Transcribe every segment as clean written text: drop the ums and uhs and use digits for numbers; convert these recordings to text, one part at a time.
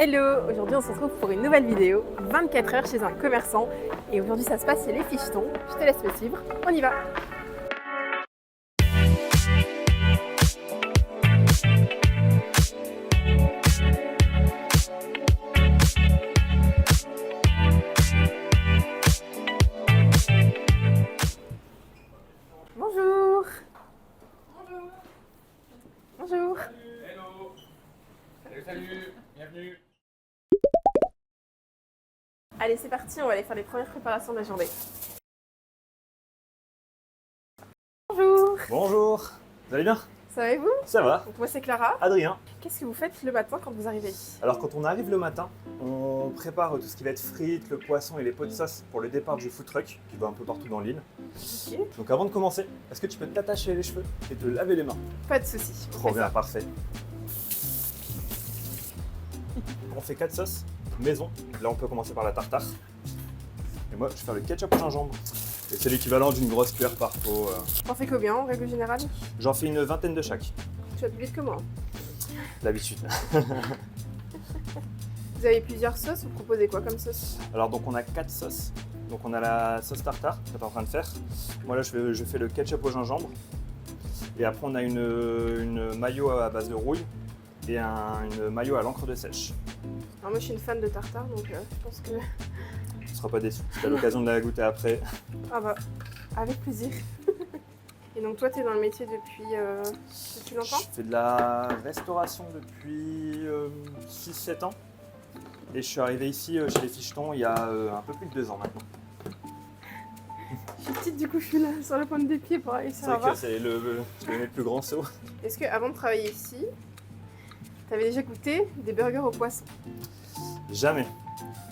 Hello! Aujourd'hui on se retrouve pour une nouvelle vidéo, 24 heures chez un commerçant. Et aujourd'hui ça se passe chez les Fichetons. Je te laisse me suivre, on y va! Bonjour! Bonjour. Bonjour! Hello. Salut, bienvenue. Allez c'est parti, on va aller faire les premières préparations de la journée. Bonjour! Bonjour, vous allez bien? Ça va et vous? Ça va. Donc moi c'est Clara. Adrien. Qu'est-ce que vous faites le matin quand vous arrivez ici? Alors quand on arrive le matin, on prépare tout ce qui va être frites, le poisson et les pots de sauce pour le départ du food truck qui va un peu partout dans l'île. Ok, Donc avant de commencer, est-ce que tu peux t'attacher les cheveux et te laver les mains? pas de soucis. on Trop fait bien, ça. parfait. On fait 4 sauces maison. Là on peut commencer par la tartare. Et moi je vais faire le ketchup au gingembre. Et c'est l'équivalent d'une grosse cuillère par pot. T'en fais combien en règle générale? J'en fais une vingtaine de chaque. Tu vas plus vite que moi. D'habitude. Vous avez plusieurs sauces, vous proposez quoi comme sauce? Alors donc on a 4 sauces. Donc on a la sauce tartare que tu es en train de faire. Moi là je fais le ketchup au gingembre. Et après on a une mayo à base de rouille et une mayo à l'encre de sèche. Alors moi je suis une fan de tartare donc je pense que... Tu ne seras pas déçu. Tu as l'occasion de la goûter après. Ah bah, avec plaisir. Et donc toi tu es dans le métier depuis longtemps? Je fais de la restauration depuis 6-7 ans. Et je suis arrivé ici chez les Fichetons il y a un peu plus de 2 ans maintenant. Je suis petite du coup je suis là sur la pointe des pieds pour aller C'est sur la vrai que barre. c'est le plus grand saut. Est-ce que avant de travailler ici, tu avais déjà goûté des burgers au poisson? Jamais.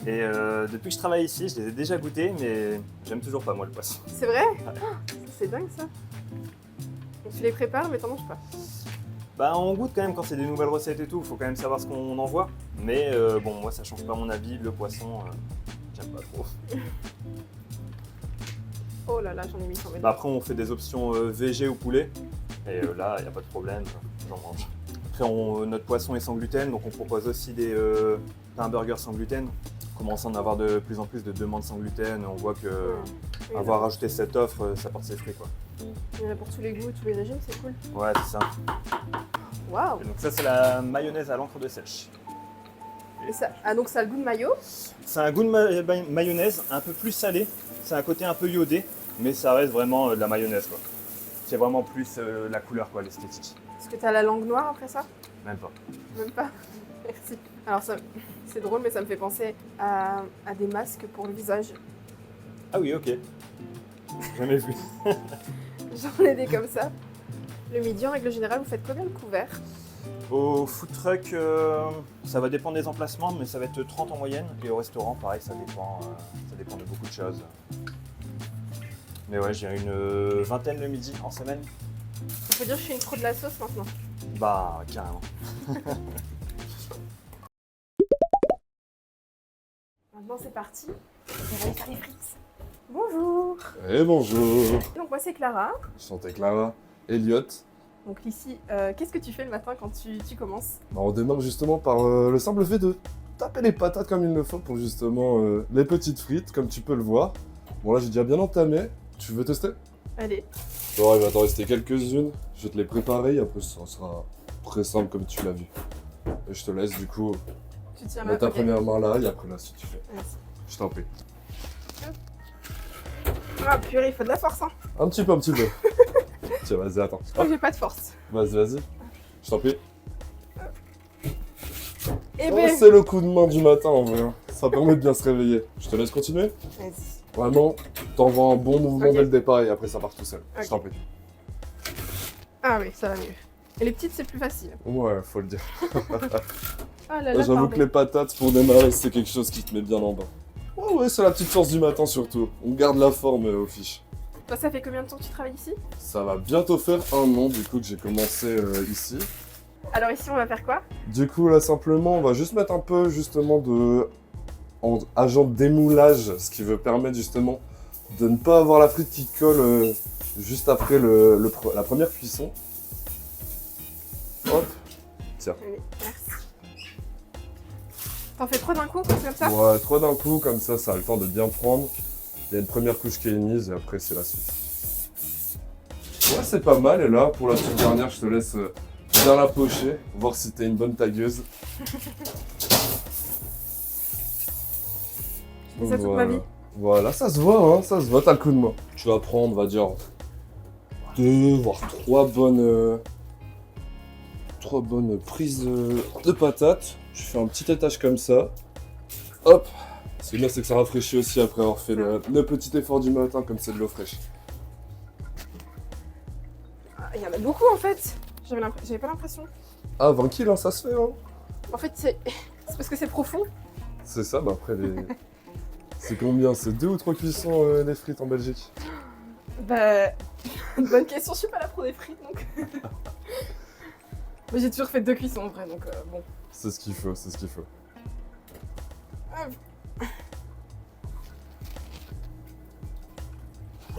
Et depuis que je travaille ici, je les ai déjà goûtés, mais j'aime toujours pas moi le poisson. C'est vrai? Oh, c'est dingue ça. Donc tu les prépares mais t'en manges pas. Bah on goûte quand même quand c'est des nouvelles recettes et tout, faut quand même savoir ce qu'on envoie. Mais bon, moi ça change pas mon avis, le poisson, j'aime pas trop. Oh là là, j'en ai mis sur mes Bah, après on fait des options VG ou poulet, et là il n'y a pas de problème, j'en mange. Après notre poisson est sans gluten, donc on propose aussi des pains burgers sans gluten. On commence à en avoir de plus en plus de demandes sans gluten, on voit que Oui, avoir rajouté cette offre, ça porte ses fruits quoi. il y en a pour tous les goûts, tous les régimes, c'est cool. Ouais c'est ça. Waouh! Et donc ça c'est la mayonnaise à l'encre de sèche. Et ça... Ah donc ça a le goût de mayo? C'est un goût de mayonnaise un peu plus salé, c'est un côté un peu iodé, mais ça reste vraiment de la mayonnaise quoi. C'est vraiment plus la couleur quoi, l'esthétique. Est-ce que t'as la langue noire après ça? Même pas. Même pas? Merci. Alors ça, c'est drôle mais ça me fait penser à des masques pour le visage. Ah oui ok. Jamais vu. J'en ai des comme ça. Le midi en règle générale, vous faites combien de couverts? Au food truck, ça va dépendre des emplacements, mais ça va être 30 en moyenne. Et au restaurant, pareil, ça dépend de beaucoup de choses. Mais ouais, j'ai une vingtaine le midi en semaine. On peut dire que je suis une pro de la sauce maintenant. Bah, carrément. Maintenant c'est parti. On va aller faire les frites. Bonjour. Eh bonjour. Donc moi c'est Clara. Enchanté Clara. Elliot. Donc ici, qu'est-ce que tu fais le matin quand tu commences? Bah, on démarre justement par le simple fait de taper les patates comme il le faut pour justement les petites frites, comme tu peux le voir. Bon là j'ai déjà bien entamé. Tu veux tester? Allez. Bon, il va t'en rester quelques-unes. Je vais te les préparer et après ça sera très simple comme tu l'as vu. Et je te laisse du coup Tu tiens mettre ta ok. première main là et après là si tu fais. Merci. Je t'en prie. Ah purée, il faut de la force hein. Un petit peu. Tiens, vas-y, attends. Je crois que j'ai pas de force. Vas-y. Je t'en prie. Eh Oh, ben, c'est le coup de main du matin en vrai. Ça permet de bien se réveiller. Je te laisse continuer. vas-y. Vraiment, t'envoies un bon mouvement Ok. dès le départ et après ça part tout seul. Ok. Je t'en prie. Ah oui, ça va mieux. Et les petites c'est plus facile. Ouais, faut le dire. Ah là là, J'avoue pardon. que les patates pour démarrer, c'est quelque chose qui te met bien en bas. Ouais, c'est la petite force du matin surtout. On garde la forme aux fiches. Toi, ça fait combien de temps que tu travailles ici? Ça va bientôt faire 1 an du coup que j'ai commencé ici. Alors ici, on va faire quoi? Du coup là simplement, on va juste mettre un peu justement de agent de démoulage, ce qui veut permettre justement de ne pas avoir la frite qui colle juste après la première cuisson. Hop, tiens. Allez, merci. T'en fais 3 d'un coup, comme ça? Ouais, 3 d'un coup, comme ça a le temps de bien prendre. Il y a une première couche qui est émise et après c'est la suite. Ouais, c'est pas mal. Et là, pour la toute dernière, je te laisse bien la pocher, voir si t'es une bonne tagueuse. Je fais ça toute ma vie. Voilà, ça se voit, hein, ça se voit, t'as le coup de main. Tu vas prendre, on va dire, 2 voire 3 bonnes prises de patates. Tu fais un petit étage comme ça. Hop. Ce qui est bien, c'est que ça rafraîchit aussi après avoir fait le petit effort du matin, comme c'est de l'eau fraîche. Ah, il y en a beaucoup en fait. J'avais pas l'impression. Ah, 20 kilos, hein, ça se fait, hein. En fait, c'est parce que c'est profond. C'est ça, bah après, c'est combien? C'est 2 ou 3 cuissons les frites en Belgique? Bah, bonne question, je suis pas la pro des frites donc. Mais j'ai toujours fait 2 cuissons en vrai donc bon. C'est ce qu'il faut, c'est ce qu'il faut.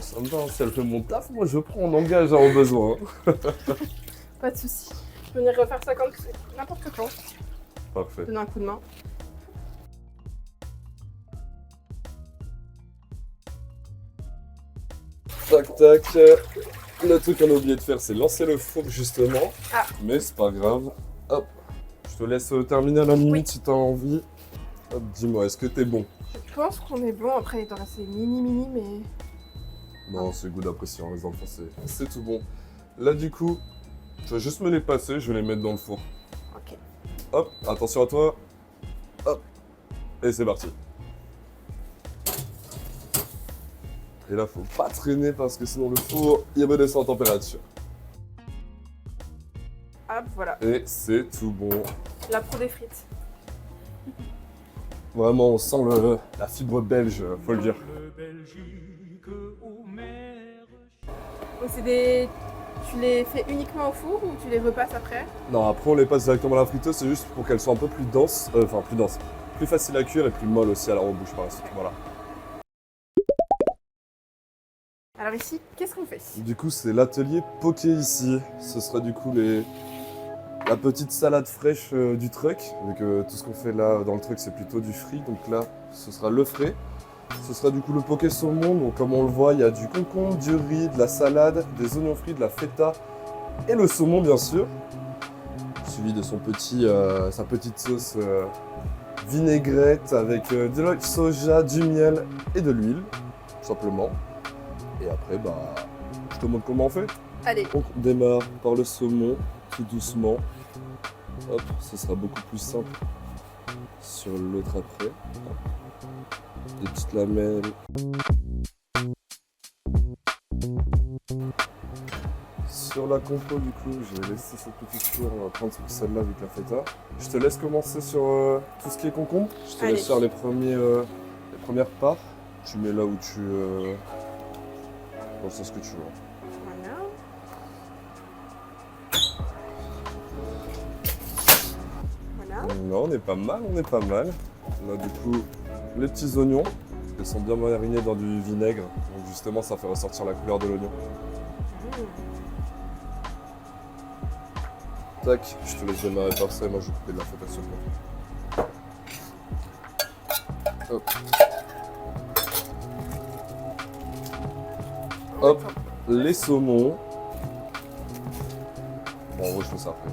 Ça me va, hein, si elle fait mon taf, moi je prends, on engage au besoin. Hein. Pas de soucis. Je peux venir refaire ça comme n'importe quand. Parfait. Donner un coup de main. Tac tac. Le truc qu'on a oublié de faire, c'est lancer le four justement. Ah. Mais c'est pas grave. Hop. Je te laisse terminer à la minute si t'as envie. Hop, dis-moi, est-ce que t'es bon? Je pense qu'on est bon. Après, il doit rester mini, mais. Non, c'est good apprécié, les enfants, c'est tout bon. Là, du coup, tu vas juste me les passer, je vais les mettre dans le four. Ok. Hop, attention à toi. Hop. Et c'est parti. Et là, faut pas traîner parce que sinon le four, il redescend en température. Hop, voilà. Et c'est tout bon. La pro des frites. Vraiment, on sent la fibre belge, faut le dire. Donc c'est des. Tu les fais uniquement au four ou tu les repasses après? Non, après on les passe directement à la friteuse, c'est juste pour qu'elles soient un peu plus denses, plus facile à cuire et plus molles aussi à la rebouche par la suite, voilà. Alors ici, qu'est-ce qu'on fait? Du coup, c'est l'atelier poké ici. Ce sera du coup la petite salade fraîche du truck, vu que tout ce qu'on fait là dans le truck c'est plutôt du frit, donc là ce sera le frais. Ce sera du coup le poké saumon, donc comme on le voit, il y a du concombre, du riz, de la salade, des oignons frits, de la feta et le saumon bien sûr. Suivi de sa petite sauce vinaigrette avec de l'huile soja, du miel et de l'huile, tout simplement. Et après, bah, je te montre comment on fait. Allez. On démarre par le saumon, tout doucement. Hop, ce sera beaucoup plus simple sur l'autre après. Des petites lamelles. Sur la compo, du coup, je vais laisser cette petite tour. On va prendre celle-là avec la feta. Je te laisse commencer sur tout ce qui est concombre. Je te laisse faire les premières parts. Tu mets là où tu... dans le sens que tu veux. Voilà. Voilà. Là, on est pas mal, on est pas mal. Là, du coup, les petits oignons. Ils sont bien marinés dans du vinaigre. Donc justement, ça fait ressortir la couleur de l'oignon. Tac, je te laisse démarrer par ça et moi je vais couper de la feta sur toi. Hop. Hop, les saumons. Bon, en gros, je fais ça après.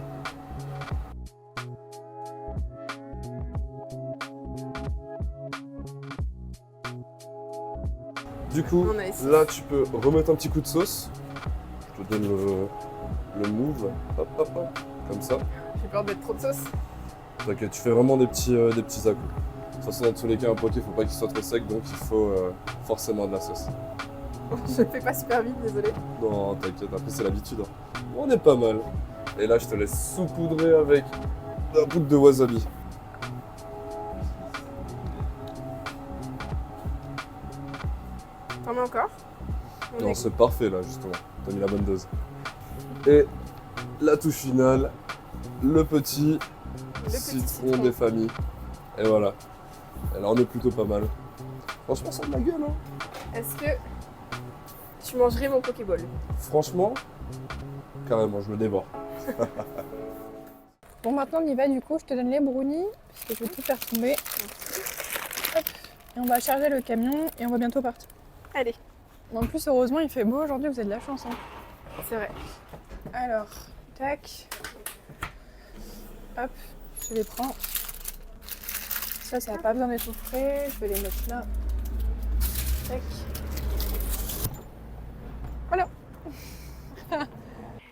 Du coup, là, tu peux remettre un petit coup de sauce. Je te donne le move. Hop, hop, hop. Comme ça. J'ai peur d'être trop de sauce. T'inquiète, tu fais vraiment des petits à-coups. De toute façon, dans tous les cas, un poké, faut pas qu'il soit trop sec, donc il faut forcément de la sauce. Je le fais pas super vite, désolé. Non, t'inquiète, après c'est l'habitude. Hein. On est pas mal. Et là, je te laisse saupoudrer avec un bout de wasabi. T'en mets encore? Non, c'est parfait là, justement. T'as mis la bonne dose. Et la touche finale, le petit citron des familles. Et voilà. Et là, on est plutôt pas mal. Franchement, ça a de la gueule, hein. Est-ce que tu mangerais mon Pokéball? Franchement, carrément, je me dévore. Bon, maintenant on y va du coup, je te donne les brownies, parce que je vais tout faire tomber. Hop. Et on va charger le camion et on va bientôt partir. Allez, En plus, heureusement, il fait beau aujourd'hui, vous avez de la chance. Hein. c'est vrai. Alors, tac. Hop, je les prends. Ça n'a pas besoin d'être frais, je vais les mettre là. Tac. Voilà.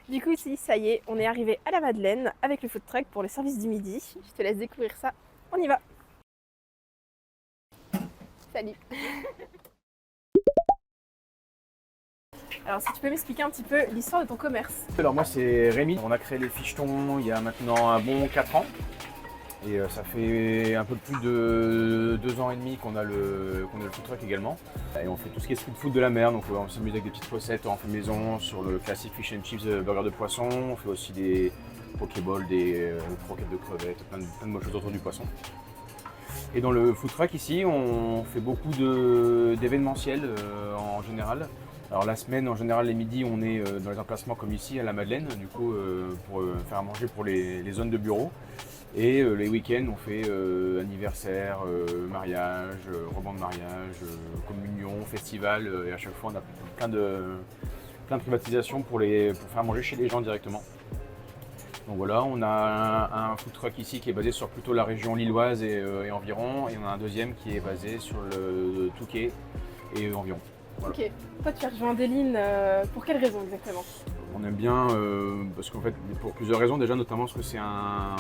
Du coup, ici, ça y est, on est arrivé à la Madeleine avec le food truck pour le service du midi. Je te laisse découvrir ça. On y va. Salut. Alors, si tu peux m'expliquer un petit peu l'histoire de ton commerce. Alors moi c'est Rémi, on a créé les fichetons il y a maintenant un bon 4 ans. Et ça fait un peu plus de 2 ans et demi qu'on a le food truck également. Et on fait tout ce qui est street food de la mer, donc on s'amuse avec des petites recettes en fait maison sur le classique fish and chips burger de poisson. On fait aussi des pokéballs, des croquettes de crevettes, plein de bonnes choses autour du poisson. Et dans le food truck ici, on fait beaucoup d'événementiels en général. Alors la semaine, en général, les midis, on est dans les emplacements comme ici à la Madeleine, du coup, pour faire à manger pour les zones de bureau. Et les week-ends, on fait anniversaire, mariage, rebond de mariage, communion, festival. Et à chaque fois, on a plein de privatisations pour faire manger chez les gens directement. Donc voilà, on a un food truck ici qui est basé sur plutôt la région lilloise et environ. Et on a un deuxième qui est basé sur le Touquet et environ. Voilà. Ok. Toi, tu as rejoint Deline pour quelle raison exactement? On aime bien parce qu'en fait, pour plusieurs raisons, déjà notamment parce que c'est un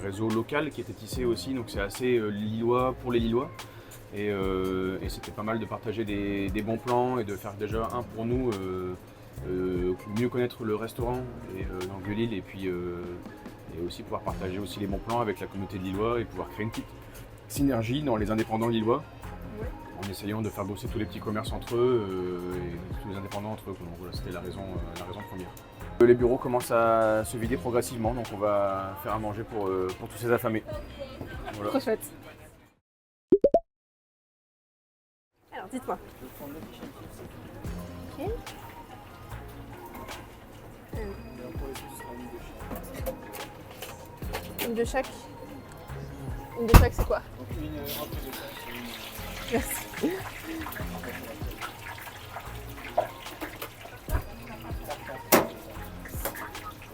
réseau local qui était tissé aussi, donc c'est assez lillois pour les Lillois. Et c'était pas mal de partager des bons plans et de faire déjà un pour nous, mieux connaître le restaurant dans le Vieux-Lille et puis et aussi pouvoir partager aussi les bons plans avec la communauté de Lillois et pouvoir créer une petite synergie dans les indépendants lillois. En essayant de faire bosser tous les petits commerces entre eux et tous les indépendants entre eux. Donc voilà, c'était la raison première. Les bureaux commencent à se vider progressivement, donc on va faire à manger pour tous ces affamés. Voilà. Trop chouette. Alors, dites-moi. Ok. Une de chaque. Une de chaque, c'est quoi? Merci.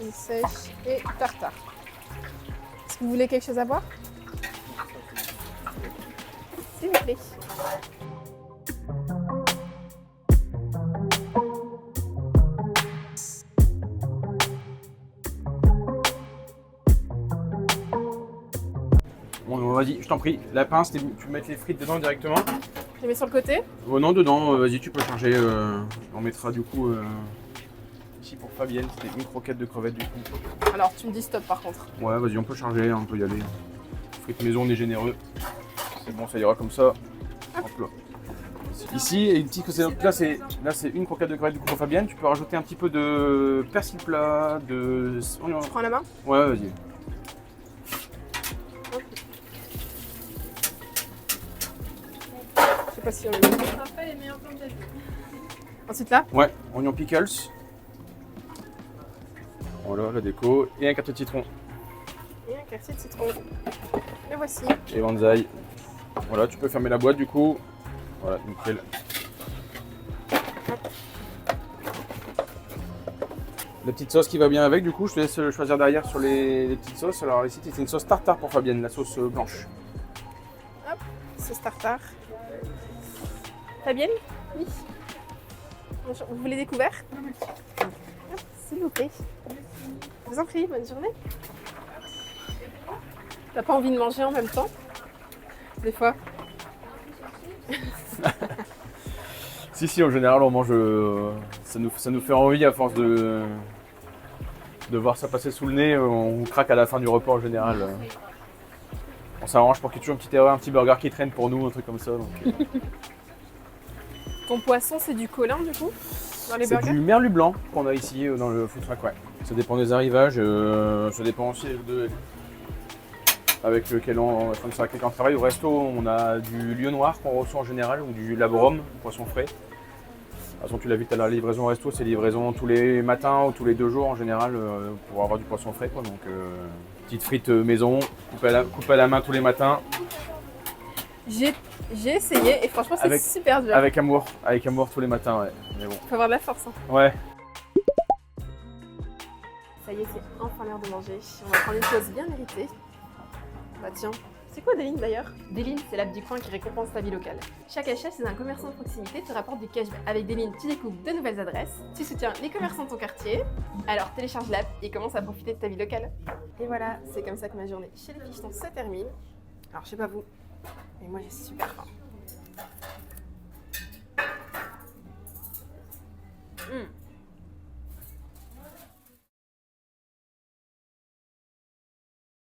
Une sèche et tartare. Est-ce que vous voulez quelque chose à boire? S'il vous plaît. Bon, vas-y, je t'en prie, la pince, tu peux mettre les frites dedans directement. Je les mets sur le côté. Oh non, dedans, vas-y, tu peux charger. On mettra du coup ici pour Fabienne, c'était une croquette de crevettes du coup. Alors, tu me dis stop par contre. Ouais, vas-y, on peut charger, on peut y aller. Frites maison, on est généreux. C'est bon, ça ira comme ça. Hop là. Ici, et une petite, là c'est une croquette de crevettes du coup pour Fabienne. Tu peux rajouter un petit peu de persil plat, de. Tu prends la main? Ouais, vas-y. Je sais pas si on les met. Ensuite là? Ouais, oignon pickles. Voilà la déco. Et un quartier de citron. Et un quartier de citron. Le voici. Et bonsaï. Voilà, tu peux fermer la boîte du coup. Voilà, nickel. La petite sauce qui va bien avec, du coup, je te laisse choisir derrière sur les petites sauces. Alors ici, c'est une sauce tartare pour Fabienne, la sauce blanche. Hop, sauce tartare. Fabienne? Oui. Bonjour. Vous voulez des couverts? Hop, s'il vous plaît. Je vous en prie, bonne journée. T'as pas envie de manger en même temps? Des fois? Si, en général, on mange. Ça nous fait envie à force de voir ça passer sous le nez. On craque à la fin du repas en général. On s'arrange pour qu'il y ait toujours une petite erreur, un petit burger qui traîne pour nous, un truc comme ça. Donc, Ton poisson, c'est du colin du coup? Dans les c'est burgers? du merlu blanc qu'on a ici dans le food truck, ouais. Ça dépend des arrivages, ça dépend aussi avec lequel on travaille. Au resto, on a du lieu noir qu'on reçoit en général ou du laborum, poisson frais. De toute façon, tu l'as vu tout à l'heure, la livraison resto, c'est livraison tous les matins ou tous les 2 jours en général pour avoir du poisson frais, quoi. Donc, petite frite maison, coupée à la main tous les matins. J'ai essayé et franchement, c'est Avec- super dur. Avec amour tous les matins, ouais. Mais bon. Faut avoir de la force. Hein. Ouais. Ça y est, c'est enfin l'heure de manger. On va prendre une pause bien méritée. Bah tiens, c'est quoi Deline d'ailleurs? Deline, c'est l'app du coin qui récompense ta vie locale. Chaque achat chez un commerçant de proximité te rapporte du cashback. Avec Deline, tu découvres de nouvelles adresses, tu soutiens les commerçants de ton quartier. Alors télécharge l'app et commence à profiter de ta vie locale. Et voilà, c'est comme ça que ma journée chez les Fichetons se termine. Alors je sais pas vous, mais moi j'ai super faim.